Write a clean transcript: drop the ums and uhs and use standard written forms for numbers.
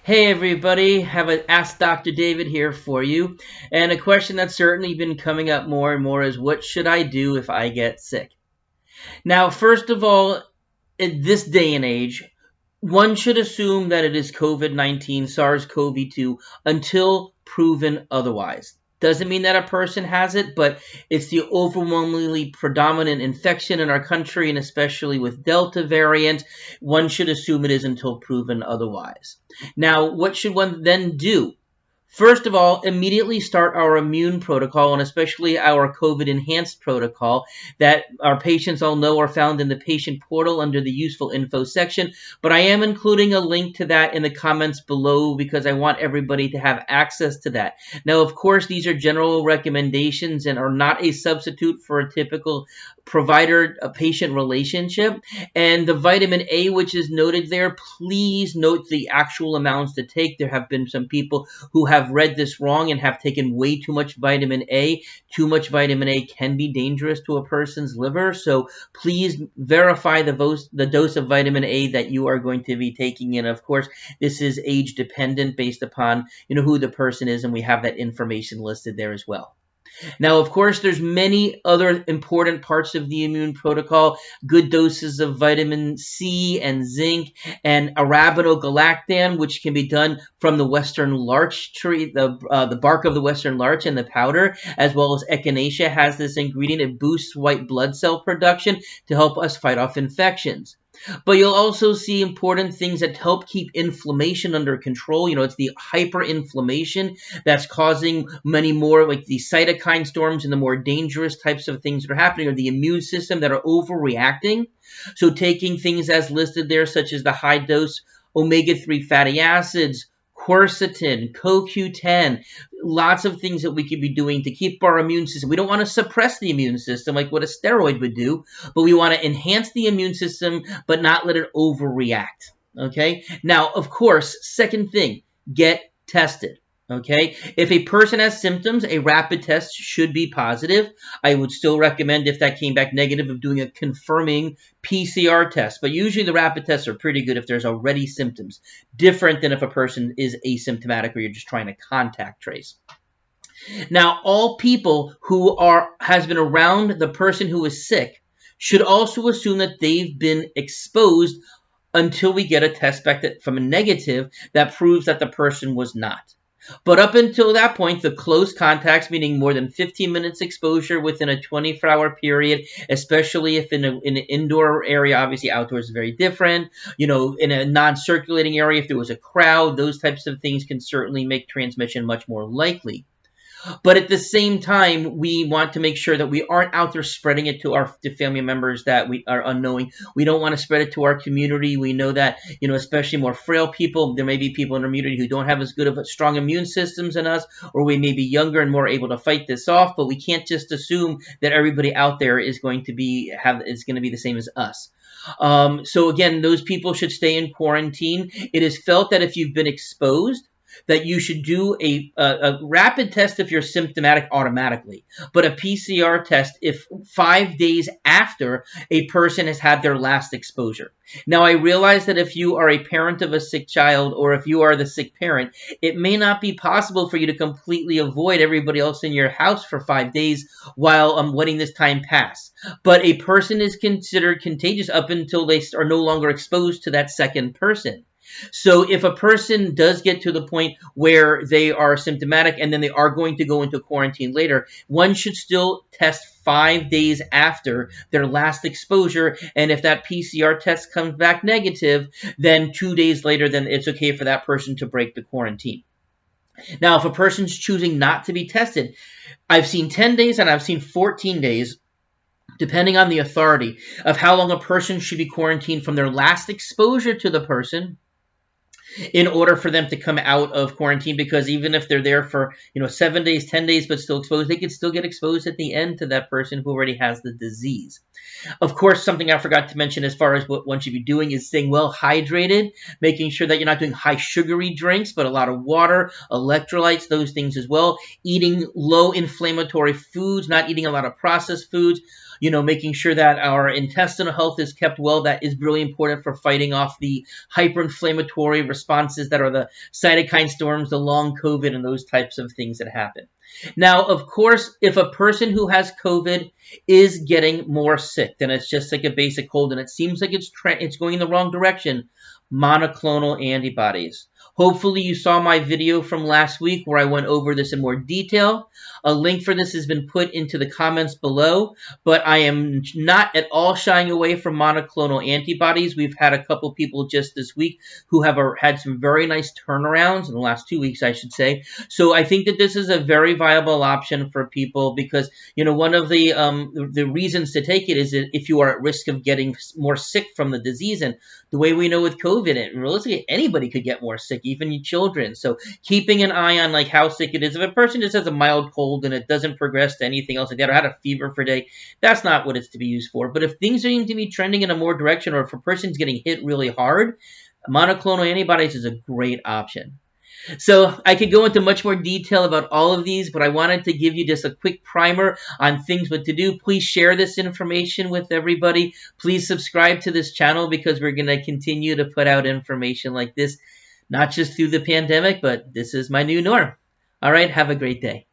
Hey everybody, have an Ask Dr. David here for you. And a question that's certainly been coming up more and more is what should I do if I get sick? Now, first of all, in this day and age, one should assume that it is COVID-19, SARS-CoV-2, until proven otherwise. Doesn't mean that a person has it, but it's the overwhelmingly predominant infection in our country, and especially with Delta variant, one should assume it is until proven otherwise. Now, what should one then do? First of all, immediately start our immune protocol, and especially our COVID enhanced protocol that our patients all know are found in the patient portal under the useful info section. But I am including a link to that in the comments below because I want everybody to have access to that. Now, of course, these are general recommendations and are not a substitute for a typical provider-patient relationship. And the vitamin A, which is noted there, please note the actual amounts to take. There have been some people who have read this wrong and have taken way too much vitamin A. Too much vitamin A can be dangerous to a person's liver, so please verify the dose of vitamin A that you are going to be taking. And of course, this is age dependent based upon who the person is, and we have that information listed there as well. Now, of course, there's many other important parts of the immune protocol, good doses of vitamin C and zinc and arabinogalactan, which can be done from the western larch tree, the bark of the western larch and the powder, as well as echinacea has this ingredient. It boosts white blood cell production to help us fight off infections. But you'll also see important things that help keep inflammation under control. It's the hyperinflammation that's causing many more, like the cytokine storms and the more dangerous types of things that are happening, or the immune system that are overreacting. So taking things as listed there, such as the high dose omega-3 fatty acids, quercetin, CoQ10, lots of things that we could be doing to keep our immune system. We don't want to suppress the immune system like what a steroid would do, but we want to enhance the immune system but not let it overreact. Okay? Now, of course, second thing, get tested. Okay, if a person has symptoms, a rapid test should be positive. I would still recommend, if that came back negative, of doing a confirming PCR test. But usually the rapid tests are pretty good if there's already symptoms, different than if a person is asymptomatic or you're just trying to contact trace. Now, all people who has been around the person who is sick should also assume that they've been exposed until we get a test back from a negative that proves that the person was not. But up until that point, the close contacts, meaning more than 15 minutes exposure within a 24-hour period, especially if in an indoor area, obviously outdoors is very different, in a non-circulating area, if there was a crowd, those types of things can certainly make transmission much more likely. But at the same time, we want to make sure that we aren't out there spreading it to family members that we are unknowing. We don't want to spread it to our community. We know that, especially more frail people, there may be people in our community who don't have as good of a strong immune systems as us, or we may be younger and more able to fight this off, but we can't just assume that everybody out there is going to be the same as us. So again, those people should stay in quarantine. It is felt that if you've been exposed, that you should do a rapid test if you're symptomatic automatically, but a PCR test if 5 days after a person has had their last exposure. Now, I realize that if you are a parent of a sick child, or if you are the sick parent, it may not be possible for you to completely avoid everybody else in your house for 5 days while letting this time pass. But a person is considered contagious up until they are no longer exposed to that second person. So if a person does get to the point where they are symptomatic and then they are going to go into quarantine later, one should still test 5 days after their last exposure. And if that PCR test comes back negative, then 2 days later, then it's okay for that person to break the quarantine. Now, if a person's choosing not to be tested, I've seen 10 days and I've seen 14 days, depending on the authority, of how long a person should be quarantined from their last exposure to the person in order for them to come out of quarantine, because even if they're there for 7 days, 10 days, but still exposed, they could still get exposed at the end to that person who already has the disease. Of course, something I forgot to mention as far as what one should be doing is staying well hydrated, making sure that you're not doing high sugary drinks, but a lot of water, electrolytes, those things as well. Eating low inflammatory foods, not eating a lot of processed foods. making sure that our intestinal health is kept well. That is really important for fighting off the hyperinflammatory responses that are the cytokine storms, the long COVID, and those types of things that happen. Now, of course, if a person who has COVID is getting more sick than it's just like a basic cold and it seems like it's going in the wrong direction, monoclonal antibodies. Hopefully you saw my video from last week where I went over this in more detail. A link for this has been put into the comments below, but I am not at all shying away from monoclonal antibodies. We've had a couple people just this week who have had some very nice turnarounds in the last 2 weeks, I should say. So I think that this is a very viable option for people because, one of the reasons to take it is that if you are at risk of getting more sick from the disease, and the way we know with COVID, and realistically anybody could get more sick, even your children. So keeping an eye on like how sick it is. If a person just has a mild cold and it doesn't progress to anything else like that, or had a fever for a day, that's not what it's to be used for. But if things seem to be trending in a more direction, or if a person's getting hit really hard, monoclonal antibodies is a great option. So I could go into much more detail about all of these, but I wanted to give you just a quick primer on things what to do. Please share this information with everybody. Please subscribe to this channel because we're going to continue to put out information like this, not just through the pandemic, but this is my new norm. All right, have a great day.